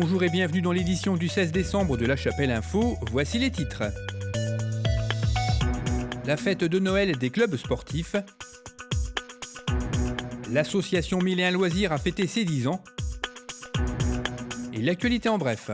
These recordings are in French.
Bonjour et bienvenue dans l'édition du 16 décembre de La Chapelle Info. Voici les titres. La fête de Noël des clubs sportifs. L'association 1001 Loisirs a fêté ses 10 ans. Et l'actualité en bref.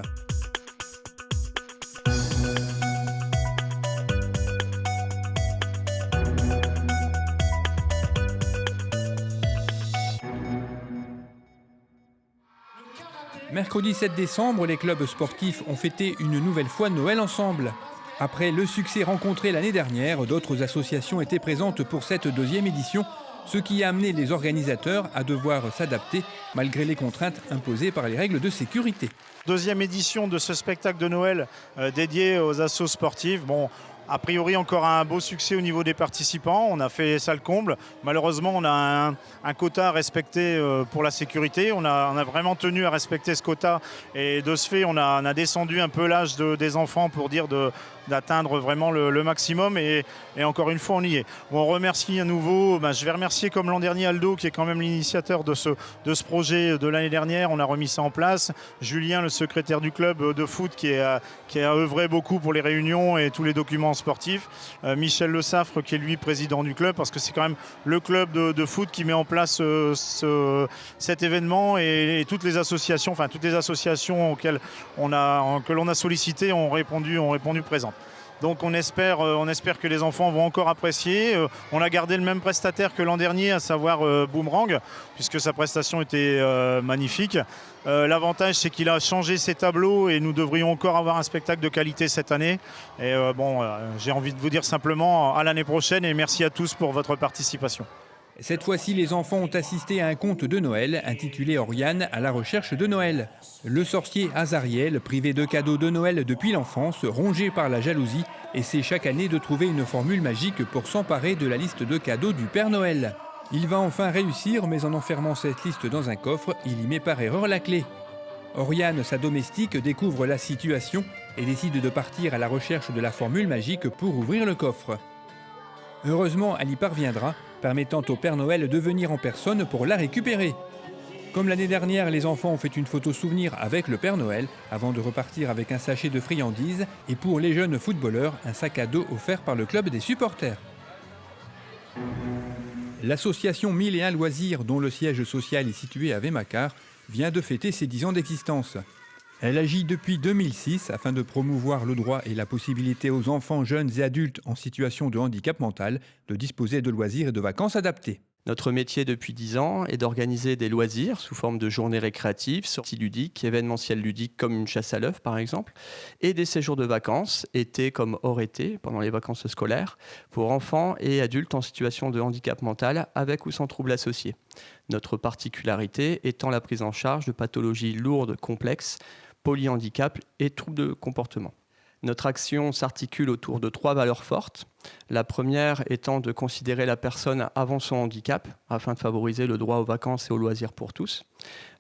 Mercredi 7 décembre, les clubs sportifs ont fêté une nouvelle fois Noël ensemble. Après le succès rencontré l'année dernière, d'autres associations étaient présentes pour cette deuxième édition, ce qui a amené les organisateurs à devoir s'adapter malgré les contraintes imposées par les règles de sécurité. Deuxième édition de ce spectacle de Noël dédié aux assos sportifs. A priori, encore un beau succès au niveau des participants. On a fait ça le comble. Malheureusement, on a un quota à respecter pour la sécurité. On a vraiment tenu à respecter ce quota. Et de ce fait, on a descendu un peu l'âge des enfants pour dire d'atteindre vraiment le maximum. Et encore une fois, on y est. On remercie à nouveau. Je vais remercier comme l'an dernier Aldo, qui est quand même l'initiateur de ce projet de l'année dernière. On a remis ça en place. Julien, le secrétaire du club de foot, qui a œuvré beaucoup pour les réunions et tous les documents sportifs. Michel Le Saffre, qui est lui président du club, parce que c'est quand même le club de foot qui met en place cet événement, et toutes les associations auxquelles que l'on a sollicité ont répondu présent. Donc on espère que les enfants vont encore apprécier. On a gardé le même prestataire que l'an dernier, à savoir Boomerang, puisque sa prestation était magnifique. L'avantage, c'est qu'il a changé ses tableaux et nous devrions encore avoir un spectacle de qualité cette année. Et j'ai envie de vous dire simplement à l'année prochaine, et merci à tous pour votre participation. Cette fois-ci, les enfants ont assisté à un conte de Noël intitulé Oriane à la recherche de Noël. Le sorcier Azariel, privé de cadeaux de Noël depuis l'enfance, rongé par la jalousie, essaie chaque année de trouver une formule magique pour s'emparer de la liste de cadeaux du Père Noël. Il va enfin réussir, mais en enfermant cette liste dans un coffre, il y met par erreur la clé. Oriane, sa domestique, découvre la situation et décide de partir à la recherche de la formule magique pour ouvrir le coffre. Heureusement, elle y parviendra, permettant au Père Noël de venir en personne pour la récupérer. Comme l'année dernière, les enfants ont fait une photo souvenir avec le Père Noël avant de repartir avec un sachet de friandises et pour les jeunes footballeurs, un sac à dos offert par le club des supporters. L'association 1001 Loisirs, dont le siège social est situé à Vémacar, vient de fêter ses 10 ans d'existence. Elle agit depuis 2006 afin de promouvoir le droit et la possibilité aux enfants, jeunes et adultes en situation de handicap mental de disposer de loisirs et de vacances adaptés. Notre métier depuis 10 ans est d'organiser des loisirs sous forme de journées récréatives, sorties ludiques, événementiels ludiques comme une chasse à l'œuf par exemple, et des séjours de vacances, été comme hors été, pendant les vacances scolaires, pour enfants et adultes en situation de handicap mental avec ou sans troubles associés. Notre particularité étant la prise en charge de pathologies lourdes, complexes, polyhandicap et troubles de comportement. Notre action s'articule autour de 3 valeurs fortes. La première étant de considérer la personne avant son handicap, afin de favoriser le droit aux vacances et aux loisirs pour tous.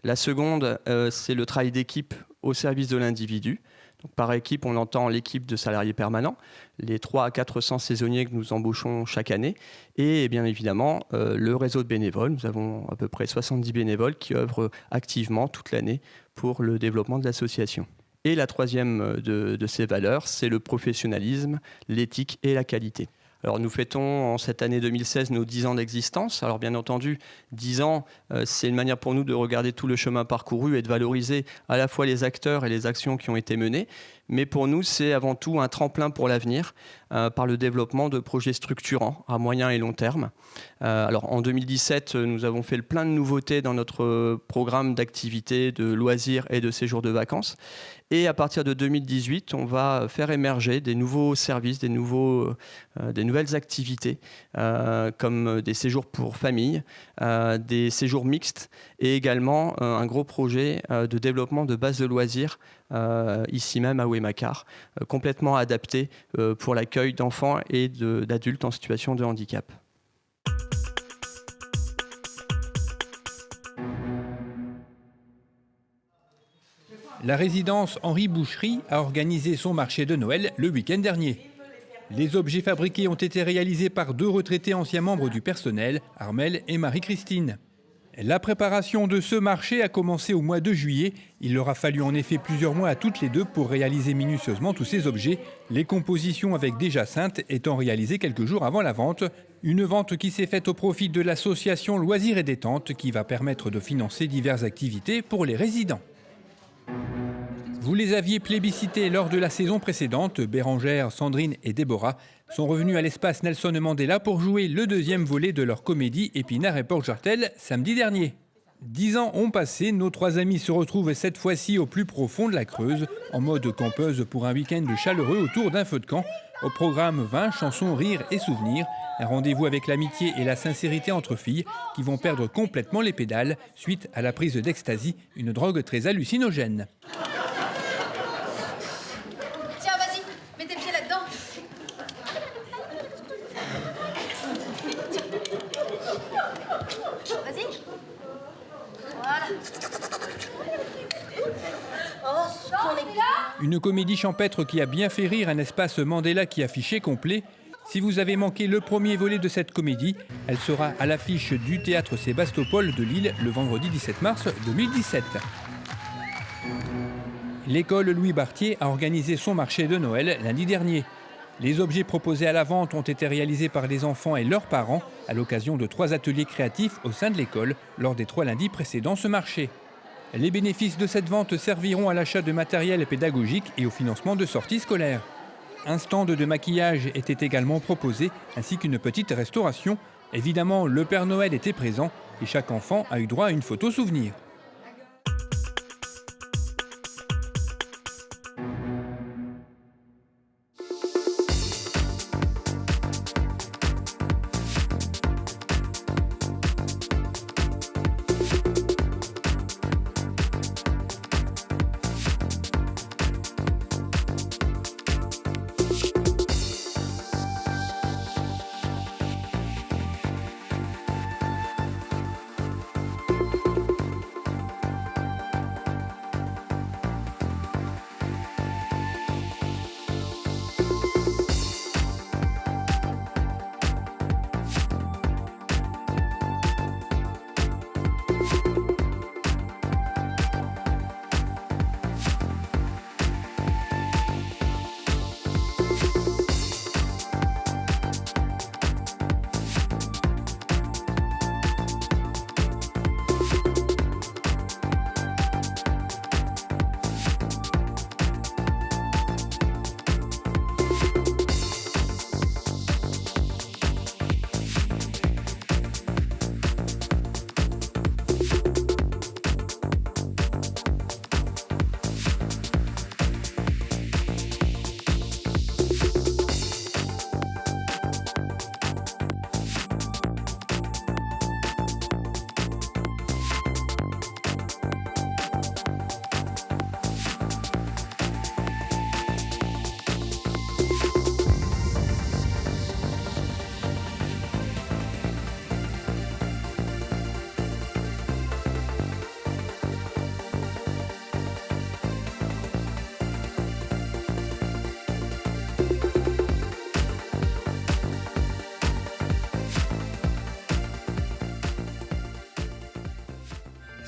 La seconde, c'est le travail d'équipe au service de l'individu. Donc, par équipe, on entend l'équipe de salariés permanents, les 300 à 400 saisonniers que nous embauchons chaque année, et bien évidemment le réseau de bénévoles. Nous avons à peu près 70 bénévoles qui œuvrent activement toute l'année pour le développement de l'association. Et la troisième de ces valeurs, c'est le professionnalisme, l'éthique et la qualité. Alors nous fêtons en cette année 2016 nos 10 ans d'existence. Alors bien entendu, 10 ans, c'est une manière pour nous de regarder tout le chemin parcouru et de valoriser à la fois les acteurs et les actions qui ont été menées. Mais pour nous, c'est avant tout un tremplin pour l'avenir par le développement de projets structurants à moyen et long terme. Alors en 2017, nous avons fait le plein de nouveautés dans notre programme d'activités, de loisirs et de séjours de vacances. Et à partir de 2018, on va faire émerger des nouveaux services, des nouvelles activités, comme des séjours pour famille, des séjours mixtes et également un gros projet de développement de bases de loisirs ici même à Vémacar, complètement adapté pour l'accueil d'enfants et d'adultes en situation de handicap. La résidence Henri Boucherie a organisé son marché de Noël le week-end dernier. Les objets fabriqués ont été réalisés par 2 retraités anciens membres du personnel, Armel et Marie-Christine. La préparation de ce marché a commencé au mois de juillet. Il leur a fallu en effet plusieurs mois à toutes les deux pour réaliser minutieusement tous ces objets, les compositions avec des jacinthes étant réalisées quelques jours avant la vente. Une vente qui s'est faite au profit de l'association Loisirs et Détente qui va permettre de financer diverses activités pour les résidents. Vous les aviez plébiscités lors de la saison précédente. Bérangère, Sandrine et Déborah sont revenus à l'espace Nelson Mandela pour jouer le deuxième volet de leur comédie Épinard et Porte-Jartel samedi dernier. 10 ans ont passé, nos trois amis se retrouvent cette fois-ci au plus profond de la Creuse, en mode campeuse pour un week-end chaleureux autour d'un feu de camp. Au programme 20 chansons, rires et souvenirs. Un rendez-vous avec l'amitié et la sincérité entre filles qui vont perdre complètement les pédales suite à la prise d'ecstasy, une drogue très hallucinogène. Vas-y. Voilà. Oh, ce qu'on est bien. Une comédie champêtre qui a bien fait rire, un espace Mandela qui affichait complet. Si vous avez manqué le premier volet de cette comédie, elle sera à l'affiche du théâtre Sébastopol de Lille le vendredi 17 mars 2017. L'école Louis Bartier a organisé son marché de Noël lundi dernier. Les objets proposés à la vente ont été réalisés par les enfants et leurs parents à l'occasion de 3 ateliers créatifs au sein de l'école lors des 3 lundis précédant ce marché. Les bénéfices de cette vente serviront à l'achat de matériel pédagogique et au financement de sorties scolaires. Un stand de maquillage était également proposé ainsi qu'une petite restauration. Évidemment, le Père Noël était présent et chaque enfant a eu droit à une photo souvenir.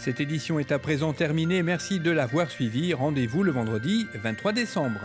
Cette édition est à présent terminée. Merci de l'avoir suivie. Rendez-vous le vendredi 23 décembre.